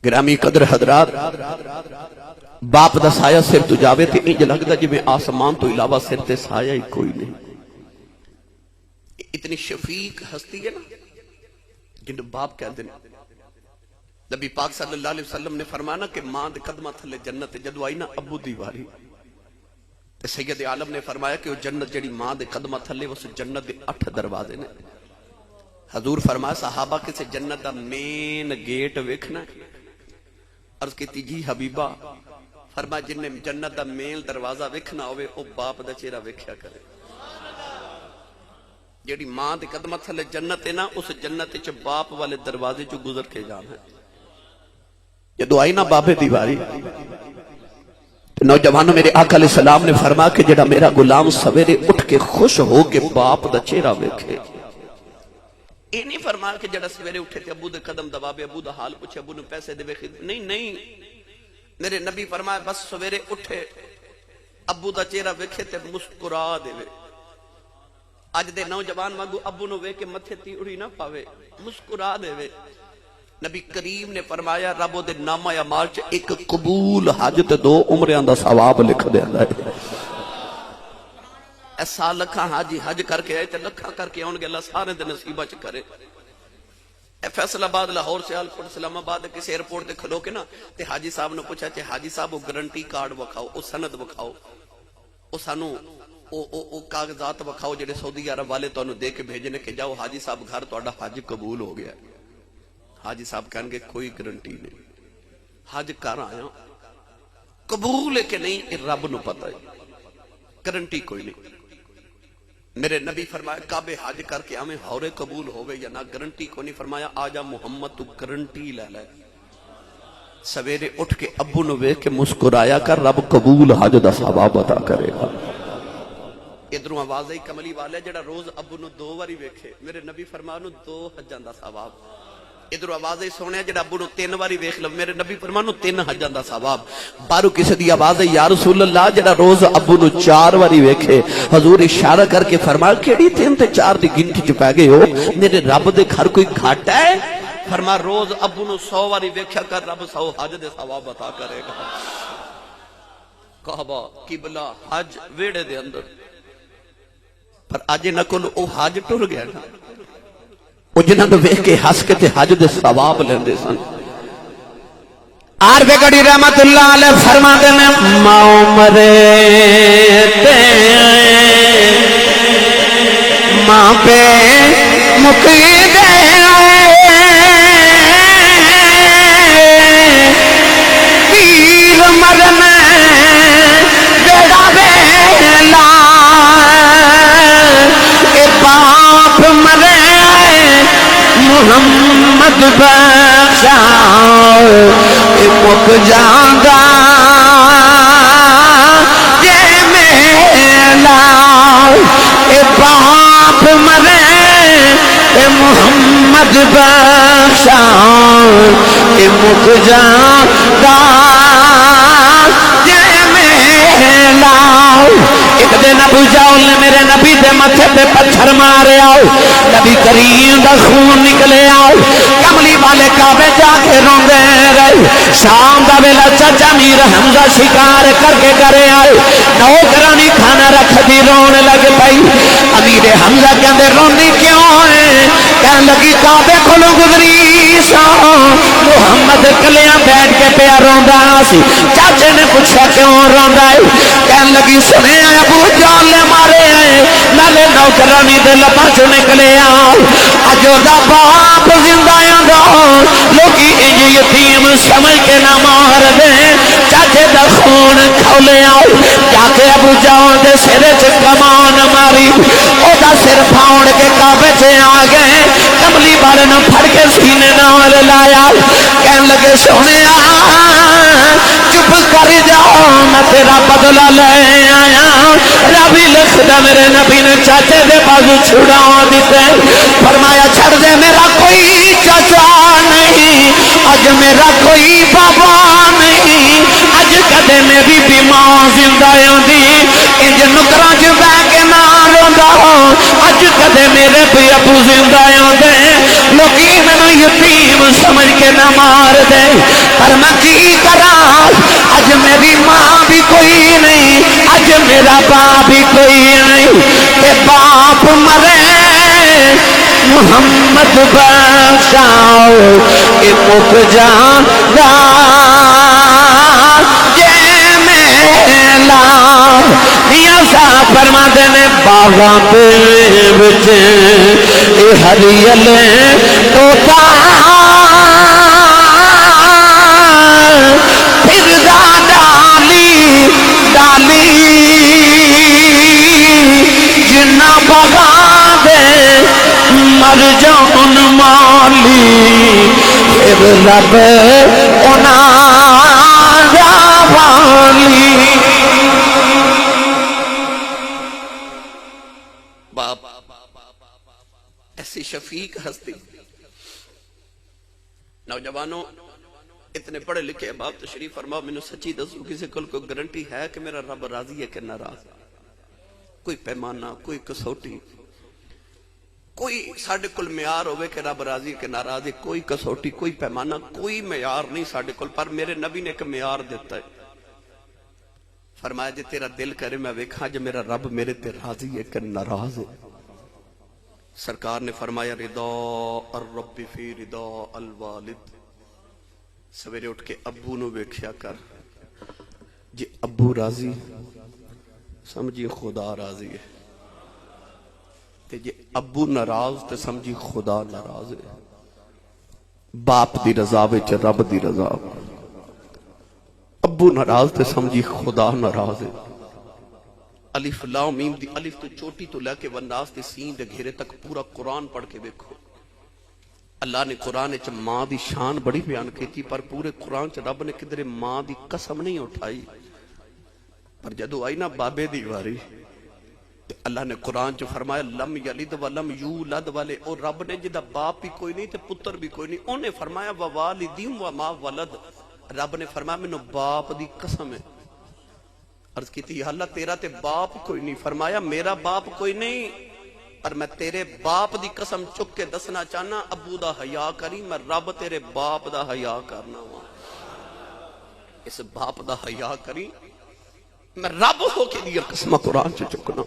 گرامی قدر حضرات، باپ دا سایہ سر تو جاوے تے انج لگدا جی میں آسمان تو علاوہ سر تے سایہ ہی کوئی نہیں۔ اتنی شفیق ہستی ہے نا جن باپ کہتے ہیں۔ نبی پاک صلی اللہ علیہ وسلم نے فرمانا کہ ماں دے قدمہ تھلے جنت جدو آئی نا ابو دی واری، تے سید عالم نے فرمایا کہ وہ جنت جڑی ماں دے قدمہ تھلے اس جنت دے 8 دروازے نے۔ حضور فرمایا صحابہ کسے جنت دا مین گیٹ ویکھنا ہے؟ عرض کیتی جی حبیبہ، فرمایا جن نے جنت دا مین دروازہ ویکھنا ہوئے او باپ دا چہرہ ویکھیا کرے۔ جیڑی ماں دے قدمہ تھلے جنت ہے نا، اس جنت چ باپ والے دروازے چ گزر کے جانا ہے۔ جدو آئی نا بابے دیواری، نوجوانوں میرے آقا علیہ السلام نے فرمایا کہ جڑا میرا غلام سویرے اٹھ کے خوش ہو کے باپ دا چہرہ ویکھے۔ یہ نہیں فرمایا کہ جڑا سویرے اٹھے تے ابو دے قدم دبابے، ابو دا حال پوچھے، ابو نے پیسے دے خدمت، نہیں، میرے نبی فرمایا بس سویرے اٹھے ابو دا چہرہ ویکھے تے مسکرا دے۔ اج دے نوجوان وانگو ابو نو ویکھ کے متھے تی اڑی نہ پاوے، مسکرا دے۔ نبی کریم نے فرمایا رب دے نامہ اعمال چ ایک قبول حج تے 2 عمریاں دا ثواب لکھ دیندا ہے۔ ایسا لکھاں حاجی حج کر کے آئے تے لکھاں کر کے آن گے، اللہ سارے دے نصیبہ چ کرے۔ فیصل آباد لاہور سیال کوٹ اسلام آباد کسی ایئرپورٹ تے کھلو کے نا تے حاجی صاحب نے پوچھا کہ حاجی صاحب وہ گارنٹی کارڈ وکھاؤ، وہ سند وکھاؤ، وہ سانو او کاغذات وکھاؤ جڑے سعودی عرب والے تانوں دے کے بھیجنے کہ جاؤ حاجی صاحب گھر تہاڈا حج قبول ہو گیا۔ حاجی صاحب کہن گے کوئی گارنٹی نہیں، حج کر آیا، قبول ہے کہ نہیں یہ رب نو پتہ ہے، گارنٹی کوئی نہیں۔ میرے نبی فرمایا کعبے حج کر کے آویں ہورے قبول ہوئے یا نہ، گارنٹی کو نہیں۔ فرمایا آجا محمد تو گارنٹی لے لے، سویرے اٹھ کے ابو نو ویکھ کے مسکرایا کر، رب قبول حج دا ثواب عطا کرے گا۔ ادھروں آواز آئی کملی والے جڑا روز ابو نو 2 واری ویکھے، میرے نبی فرمایا نو 2 حجاں دا ثواب۔ ادھر آواز آئی سونے جڑا ابو نو 3 واری ویکھ لو، میرے نبی فرمایا نو 3 حجاں دا ثواب۔ بارو کسی دی آواز آئی یا رسول اللہ جڑا روز ابو نو 4 واری ویکھے، حضور اشارہ کر کے فرمایا کیڑی 3 تے 4 دی گنتی چ پے گئے ہو، میرے رب دے گھر کوئی گھاٹا ہے؟ فرمایا روز ابو نو 100 واری ویکھیا کر، رب 100 حج دے ثواب عطا کرے گا۔ کعبہ قبلہ حج ویڑے دے اندر، پر اج نہ کول او حج ٹر گیا نا، وہ جنہاں نو ویکھ کے ہس کے تے حج دے ثواب لیندے سن۔ عارف گڑھی رحمت اللہ علیہ فرماتے ہیں ماں عمرے تے ماں پہ مکی دے پیر مرنے بیڑا بیلا اے باپ مرے محمد بخشا اے مک جانگا جے میلا اے باپ مرے اے محمد بخشا اے مک جانگا جے میلا۔ ایک دن ابو جہل نے میرے نبی دے متھے پہ پتھر مارے آؤ، نبی کریم دا خون نکلے آؤ، کملی والے کعبے جا کے روندے رہے۔ شام دا ویلا چچا میر حمزہ شکار کر کے کرے آئے، نوکرانی کھانا رکھ دی رون لگ پئی۔ امیر حمزہ کہندے روندی کیوں ہے؟ کہن لگی کعبے کھلو گزری سا محمد کلیاں بیٹھ کے پیا روندا سی۔ چاچے نے پوچھا کیوں روندا ہے؟ کہن لگی سنے ابو جہل نے مارے ہیں، نالے نوکرانی دے لباں چوں نکلے آ، اج دا باپ زندہ آندا لوکی انج یتیم سمجھ کے نہ مار دے، چاچے دا خون کھولے آؤ، جا کے ابو جہل دے سر چ کمان ماری، او دا سر پھاڑ کے کعبے چ آ گئے، کملی والے نو پھڑ کے سینے نال لایا، کہن لگے سونے چپ کر جاؤ میں تیرا بدلہ لے آیا۔ ربی لکھدا میرے نبی نے چاچے دے بازو چھڑا دیتے، فرمایا چھڑ دے میرا کوئی چاچا نہیں، اج میرا کوئی بابا نہیں، اج کدے میری بھی ماں زندہ ہوندی انج نکراں چ بیٹھ کے نہ روندا، اج کدے میرے بھی ابو زندہ ہوندے لوکی مینوں یتیم سمجھ کے نہ مار دے، پر میں کی کرا، اج میری ماں بھی کوئی نہیں، اج میرا باپ بھی کوئی نہیں، تے باپ مرے محمد بخشاؤ اے مک جان گا جے میلا یا سا فرما دینے باغاں پہ بچے اے ہریل توتا پھر ڈالی ڈالی جنہ بغا دے مر جان مالی پھر رب انا والی۔ باپ ایسی شفیق ہستی، نوجوانوں اتنے پڑھے لکھے باپ تشریف فرماؤ، میں نے سچی دسوں کسی کل کو گارنٹی ہے کہ میرا رب راضی ہے کہ ناراض؟ کوئی پیمانہ، کوئی کسوٹی، کوئی ساڑھے کل معیار ہوئے کہ رب راضی کہ ناراض ہے، کوئی کسوٹی، کوئی پیمانہ، کوئی معیار نہیں ساڑھے کل، پر میرے نبی نے ایک معیار دیتا ہے، فرمایا جے تیرا دل کرے میں ویکھاں جے میرا رب میرے تے راضی ہے کہ ناراض ہے۔ سرکار نے فرمایا رضا الرب فی رضا الوالد، سویرے اٹھ کے ابو نو ویکھیا کر، جے ابو راضی سمجھی خدا راضی ہے، تے جے ابو ناراض تے سمجھی خدا ناراض ہے۔ باپ دی رضا وچ رب دی رضا، ابو ناراض تے سمجھی خدا ناراض ہے۔ الف لام میم دی الف تو چوٹی تو لے کے والناس دی سین دے گھیرے تک پورا قرآن پڑھ کے دیکھو، اللہ نے قرآن چ ماں دی شان بڑی بیان کی تھی، پر پورے قرآن چ رب نے کدھر ماں دی قسم نہیں اٹھائی، پر جدو آئی نا بابے دی واری اللہ نے قرآن چ فرمایا لم یلد ولم یولد والے، اور رب نے جدا باپ بھی کوئی نہیں تے پتر بھی کوئی نہیں، انہیں فرمایا ووالدیم وما ولد، رب نے فرمایا میں نے باپ دی قسم ہے۔ عرض کی تھی اللہ تیرا تے باپ کوئی نہیں، فرمایا میرا باپ کوئی نہیں، اور میں تیرے باپ دی قسم چک کے دسنا چاہنا ابو دا حیا کری، میں رب تیرے باپ دا حیا کرنا ہوا، اس باپ دا حیا کری، میں رب ہو کے دیا قسم قرآن سے چکنا۔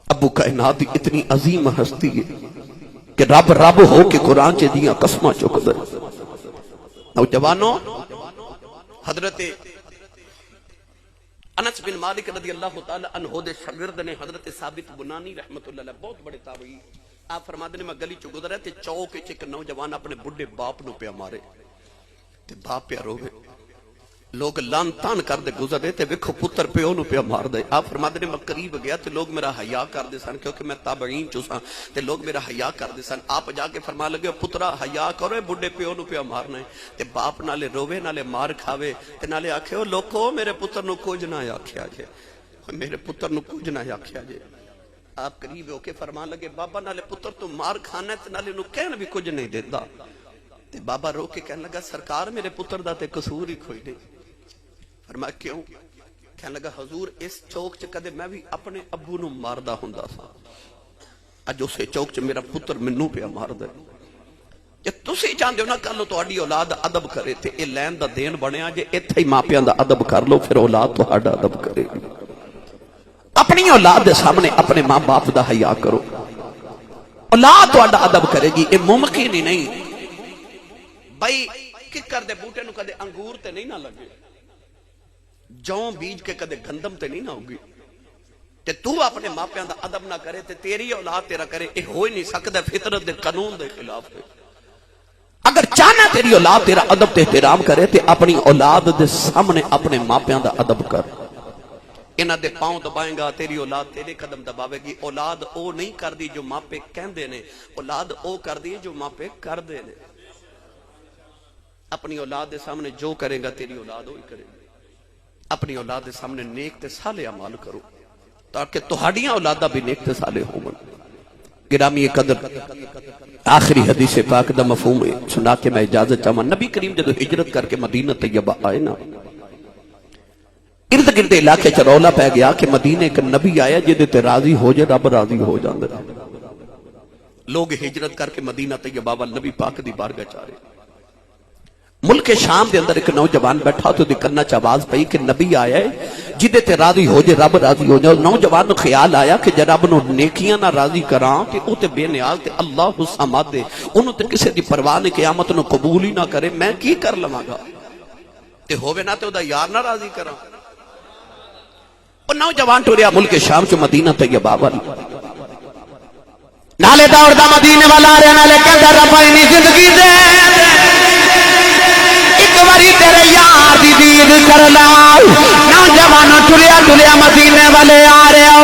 ابو کائنات اتنی عظیم ہستی ہے کہ رب رب ہو کے قرآن سے دیا قسمہ چک دے۔ نوجوانوں حضرت انس بن مالک رضی اللہ تعالی عنہ دے شاگرد نے حضرت ثابت بنانی رحمت اللہ علیہ، بہت بڑے تابعی، آپ فرماتے ہیں میں گلی چ گزرا تے چوک وچ ایک نوجوان اپنے بڈھے باپ نو پیا مارے تے باپ پیا روے، لوگ لان تان کر دے گزرے تے ویکھو پتر پیو نو پیا مار دے۔ آپ فرماتے ہیں میں قریب گیا تے لوگ میرا حیا کر دے سن، کیونکہ میں تابعین چ ساں تے لوگ میرا حیا کر دے سن۔ آپ جا کے فرما لگے پترا حیا کرو بڈھے پیو نو پیا مارنا ہے، تے باپ نالے روے نالے مار کھاوے تے نالے آکھے او لوکو میرے پتر نو کچھ نہ آکھیا جے، میرے پتر نو کچھ نہ آکھیا جے۔ آپ قریب ہو کے فرما لگے بابا نالے پتر تو مار کھانا تے نالے نو کہن بھی کچھ نہیں دیندا، تے بابا رو کے کہنے لگا سرکار میرے پتر دا تے قصور ہی کوئی نہیں۔ فرمایا کیوں؟ کہنے لگا حضور اس چوک چ کدے میں بھی اپنے ابو نو ماردا ہوندا سا، اج اسے چوک چ میرا پتر منو پیا مار دے۔ جے تسی چاہندے ہو نا کل تہاڈی اولاد ادب کرے تے اے لین دا دین بنیا، جے ایتھے ہی ماپیاں دا ادب کر لو پھر اولاد تہاڈا ادب کرے گی۔ اپنی اولاد دے سامنے اپنے ماں باپ دا حیا کرو، اولاد تہاڈا ادب کرے گی۔ اے ممکن ہی نہیں بھائی ککر دے بوٹے نو کدے انگور تے نہیں نہ لگے، جوں بیج کے کدے گندم تے نہیں نہ ہوگی، تے تو اپنے ماپیاں دا ادب نہ کرے تے تیری اولاد تیرا کرے، اے ہو ہی نہیں سکدا، فطرت دے قانون دے خلاف ہے۔ اگر چاہنا تیری اولاد تیرا ادب تے احترام کرے تے اپنی اولاد دے سامنے اپنے ماپیاں دا ادب کر، انہاں دے پاؤں دبائیں گا تیری اولاد تیرے قدم دباوے گی۔ اولاد او نہیں کردی جو ماپے کہندے نے، اولاد او کردی جو ماپے کردے نے۔ اپنی اولاد دے سامنے جو کرے گا تیری اولاد وہی کرے گی۔ اپنی اولاد دے سامنے نیک تے صالح اعمال کرو تاکہ تہاڈیاں اولاداں بھی نیک تے صالح ہون۔ گرامی قدر آخری حدیث پاک دا مفہوم سنا کے میں اجازت چاہوں۔ نبی کریم جدو ہجرت کر کے مدینہ طیبہ آئے نا، ارد گرد علاقے چ رولا پہ گیا کہ مدینے کا نبی آیا جدے تے راضی ہو جائے رب راضی ہو جاندے۔ لوگ ہجرت کر کے مدینہ طیبہ وال نبی پاک دی بارگاہ چاہ رہے. ملک شام دے اندر ایک نوجوان بیٹھا تو دکھنا چاواز پئی کہ نبی آیا ہے جدے تے راضی ہو جے رب راضی ہو جائے. نوجوان خیال آیا کہ جے رب نو نیکیاں نہ راضی کراں تے او تے بے نیاز تے اللہ الصمد دے انہوں تے کسے دی پرواہ نہیں قیامت نو قبول ہی نہ کرے میں کی کر لواں گا تے ہووے نہ تے او دا یار نہ راضی کراں. او نوجوان ٹریا ملک شام چ مدینہ طیبہ وال نالے دور دا مدینے والا آ رہا نالے کہندا رب انی زندگی دے ایک باری تیرے یار دی دید کر لاؤ. نوجوان ٹریا ٹریا مدینے والے آ رہے ہو.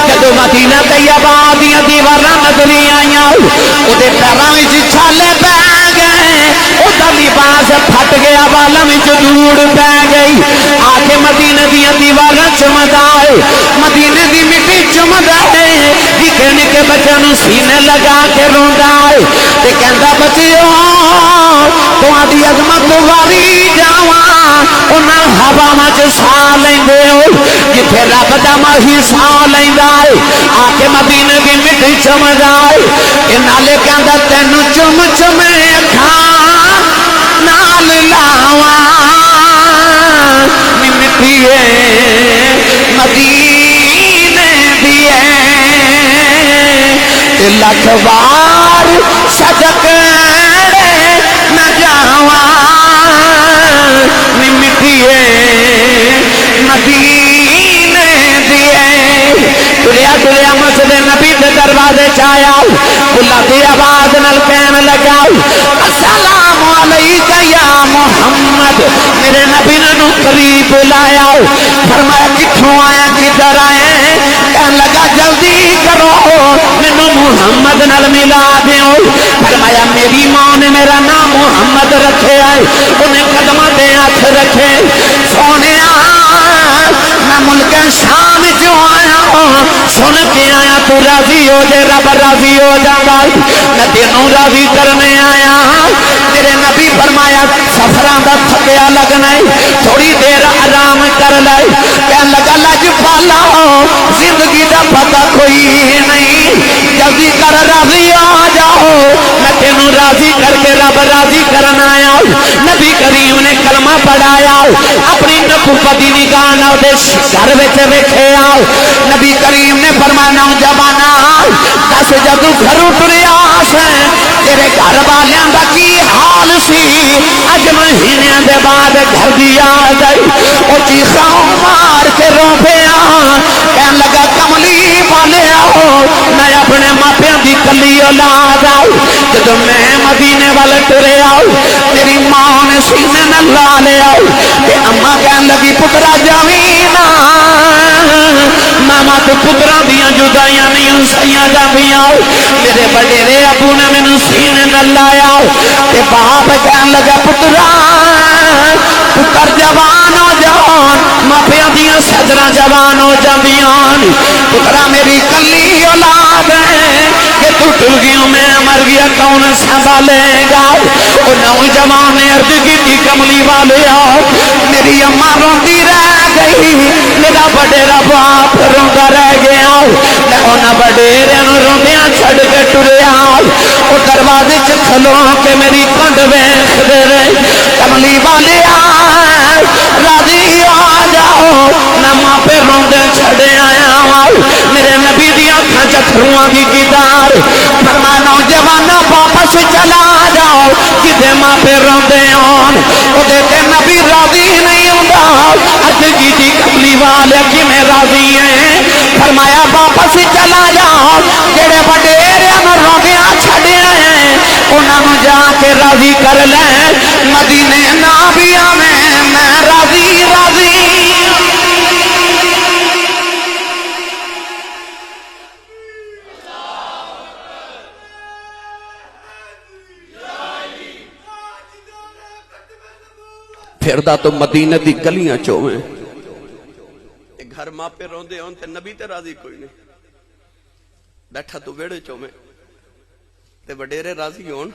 جدو مدینہ طیبہ دیاں دیواراں نظر آئیاں او دے پیراں وچ چھالے پے گئے. او دا لباس پھٹ گیا والاں وچ دھوڑ پے گئی. آ کے مدینے دیاں دیواراں چمدا ہے مدینے دی مٹی چمدا ہے. نکے نکے بچوں نو سینے لگا کے روندا ہے تے کہندا بچیو تواں دی عظمت واری جاواں انہاں ہواواں چ ساہ لیندے ہو جتھے رب دا ماہی ساہ لیندا ہے. آ کے مدینے دی مٹی چمدا ہے. اے نالے کہندا تینوں چم چمے اکھاں نال لاواں نی مٹیے مدینے دی لکھ وار صدق نہ جاواں نی مٹیے مدینے دیے. ٹریا ٹریا مسجد نبی دے دروازے چایا بلا دی آواز نال کہن لگا السلام علیکہ یا محمد. میرے نبی نے قریب لایا فرمایا کتھوں آیا کدھر آئے. کہن لگا جلدی کرو مینوں محمد نال ملا دیو. فرمایا میری ماں نے میرا نام محمد رکھے ہے انہیں قدماں دے ہاتھ رکھے. سونے میں ملک شام جو آیا سن کے آیا تو راضی ہو جے رب راضی ہو جاتا. میں تینوں راضی کرنے آیا. میرے نبی فرمایا سفراں دا تھکیا لگنا تھوڑی دیر آرام کر لے. کہن لگا لج پالا زندگی دا پتہ کوئی نہیں جلدی کر راضی آ جاؤ میں تینوں راضی کر کے رب راضی کرنا آیا. نبی کریم نے کلمہ پڑھایا اپنی نبوتی نگاہ نال دے گھر وچ ویکھیا. نبی کریم نے فرمایا نوجوانا دس جدوں گھروں ٹریا سے تیرے گھر والیاں دا کی حال سی اج مہینے دے بعد گھر دی آ گئی. او چیخاں مار کے رو پیا کہن لگا کملی والے آؤ میں اپنے ماپیاں دی کلی اولاد آؤ. جدوں میں مدینے والے ٹرے آؤ میری ماں نے سینے نال لا لیا تے اماں کہن لگی پترا جاویں نا ماما تو پتراں دیاں جدائیاں نہیں سیاں جاویاں. میرے وڈیرے ابو نے مینوں سینے نال لایا تے باپ کہن لگا پترا پتر جوان ہو جان ماپیاں دیاں صدراں جوان ہو جاندیاں. پترا میری کلی اولاد ہے کہ تو ٹر گیا میں مر گیا کون سنبھالے گا. او نوجوان نے عرض کی کملی والے آؤ میری اماں روندی رہ گئی میرا وڈیرا باپ روندا رہ گیا. میں انہاں وڈیرے نوں روندیاں چھڈ کے ٹریا. او دروازے چ کھلو کے میری کنڈ ویکھدے رہے. کملی والے راضی آ جاؤ میں ماں پہ روندے چھڈے آیا. میرے نبی دی اکھاں چ اتھرواں دی کتار. فرمایا نوجوانا واپس چلا جاؤ جدے ماں پہ روندے ہون او دے تے نبی راضی نہیں ہوندا. اج کی کملی والے کیویں راضی ہیں. فرمایا واپس چلا جاؤ جڑے وڈیریاں نوں روندیاں چھڈے آئے انہاں نوں جا کے راضی کر لے. مدینے نہ بھی آویں میں راضی راضی. پھردا تو مدینے دی گلیاں چویں گھر ماں پہ روندے ہون تے نبی تے راضی کوئی نہیں. بیٹھا تو ویڑے چویں تے وڈیرے راضی ہون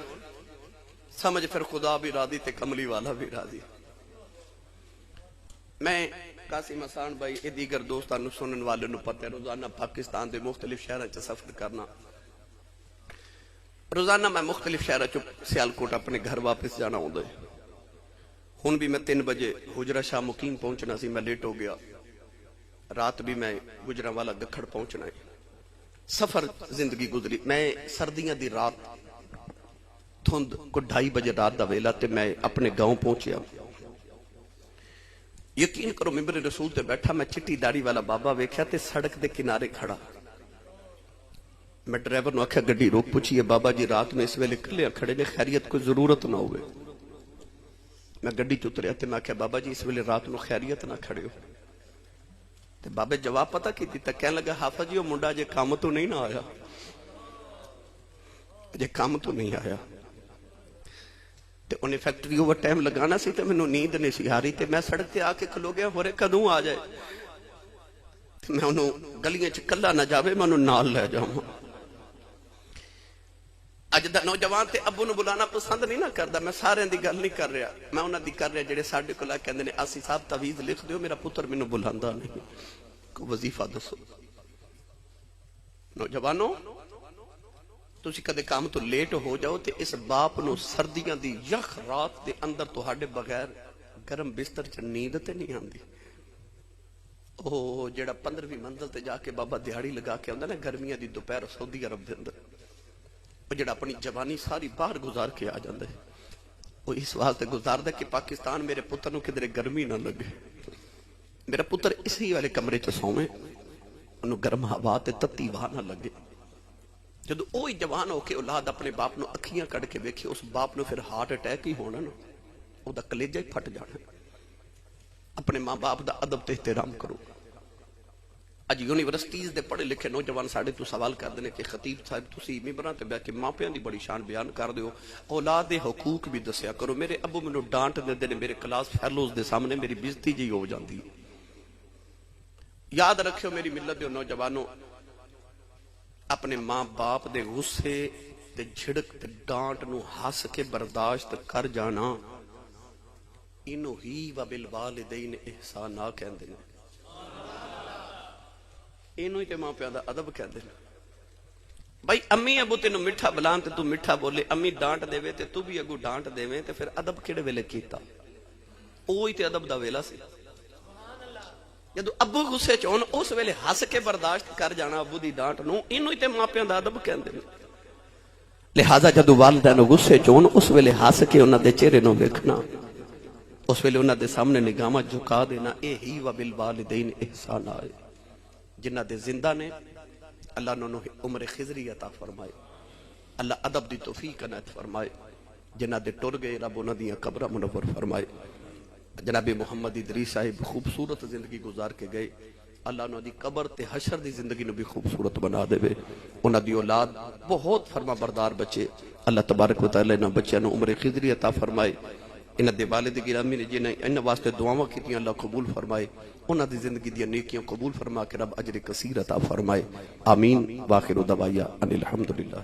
سمجھ پھر خدا بھی راضی تے کملی والا بھی راضی. میں قاسم حسان بھائی اے دیگر دوستانو سنن والے نو پتہ روزانہ پاکستان دے مختلف شہراں چ سفر کرنا. روزانہ میں مختلف شہروں چ سیالکوٹ اپنے گھر واپس جانا ہوں ہن بھی میں 3 بجے حجرہ شاہ مقیم پہنچنا سی، میں لیٹ ہو گیا، رات بھی میں گجرانوالا گکھڑ پہنچنا ہے، سفر زندگی گزری، میں سردیاں دی رات تھند کو 2:30 بجے رات دا ویلا تے میں اپنے گاؤں پہنچیا، یقین کرو ممبر رسول تے بیٹھا میں چٹی داڑھی والا بابا ویکھیا تے سڑک دے کنارے کھڑا، میں ڈرائیور نو آکھیا گڈی روک، پوچھیے بابا جی رات میں اس ویلے کلے کھڑے نے، خیریت کوئی ضرورت نہ ہوئے، میں گڈی چ اتریا تے میں آکھیا بابا جی اس ویلے رات نو خیریت نہ کھڑے ہو، تے بابے جواب پتہ کی دیتا، کہنے لگا حافظ جی وہ منڈا جے کام تو نہیں نہ آیا، جے کام تو نہیں آیا، تے انہیں فیکٹری اوور ٹائم لگانا سی تے مینوں نیند نہیں سی آ رہی، تے میں سڑک تے آ کے کھلو گیا ہورے کدوں آ جائے، تے میں انہوں گلیاں چ کلا نہ جاوے میں انہوں نال لے جاواں۔ اج دا نوجوان تے ابو نو بلانا پسند نہیں نہ کردا، میں سارے دی گل نہیں کر رہا، میں انہاں دی کر رہا جڑے ساڈے کول آ کہندے نے آسی صاحب تعویذ لکھ دیو، میرا پتر مینوں بلاندا نہیں، کوئی وظیفہ دسو۔ نوجوانوں تسی کدے کام تو لیٹ ہو جاؤ تے اس باپ نو سردیاں دی یخ رات دے اندر تہاڈے بغیر گرم بستر چ نیند تے نہیں آندی، او جڑا 15ویں منزل تے جا کے بابا دیہاڑی لگا کے آندا نا گرمیاں دی دوپہر سعودی عرب دے اندر، وہ جڑا اپنی جوانی ساری باہر گزار کے آ جاندے، وہ اس واسطے گزاردا کہ پاکستان میرے پتر نو کدھر گرمی نہ لگے، میرا پتر اسی والے کمرے چ سوویں، انہوں گرم ہوا تے تتی ہوا نہ لگے۔ جدو اوہی جوان ہو کے اولاد اپنے باپ نو اکھیاں کڑ کے ویکھے، اس باپ نو پھر ہارٹ اٹیک ہی ہونا نا، او دا کلیجہ ہی پھٹ جانا۔ اپنے ماں باپ دا ادب تے احترام کرو۔ اج یونیورسٹیز دے پڑھے لکھے نوجوان ساڈے تو سوال کردے نے کہ خطیب صاحب تسی ممبراں تے بیٹھ کے ماپیاں دی بڑی شان بیان کر دیو، اولاد دے حقوق بھی دسیا کرو۔ میرے ابو مینوں ڈانٹ دیندے نے، میرے کلاس فیلوز دے سامنے میری بےزتی جی ہو جاندی۔ یاد رکھو میری ملت دے نوجوانوں، اپنے ماں باپ دے غصے تے جھڑک تے ڈانٹ نو ہس کے برداشت کر جانا، اینو ہی وبالوالدین احسانا کہندے نے، اینو ہی تے ماں پیو دا ادب کہندے نے۔ بھائی امی ابو تینوں میٹھا بلان تے تو میٹھا بولے، امی ڈانٹ دے تے تو بھی اگو ڈانٹ دے تے پھر ادب کیڑے ویلے کیتا؟ اوہی تے ادب دا ویلا سی۔ جدو ابو غصے چون اس ویلے ہس کے برداشت کر جانا ابو دی ڈانٹ نو، اینو ہی تے ماپیاں دا ادب کہندے نے۔ لہذا جدو والدین غصے چون اس ویلے ہس کے انہاں دے چہرے نو ویکھنا، اس ویلے انہاں دے سامنے نگاہاں جھکا دینا، اے ہی وبالوالدین احسانا ہے۔ جنہ دے زندہ نے اللہ انہوں نے عمر خضری عطا فرمائے، اللہ ادب دی توفیق عنایت فرمائے، جنہ دے ٹر گئے رب انہاں دیاں قبراں منور فرمائے۔ جناب محمد ادریس صاحب خوبصورت زندگی گزار کے گئے، اللہ انہوں دی قبر تے حشر دی زندگی نو بھی خوبصورت بنا دے وے۔ انہاں دی اولاد بہت فرما بردار بچے، اللہ تبارک و تعالی انہاں بچیاں نو عمر خضری عطا فرمائے۔ انہاں دے والد گرامی نے جنہاں انہاں واسطے دعاواں کیتیاں اللہ قبول فرمائے، انہاں دی زندگی دی نیکیاں قبول فرما کے رب اجر کثیر عطا فرمائے۔ آمین۔ واخر دعوانا ان الحمدللہ۔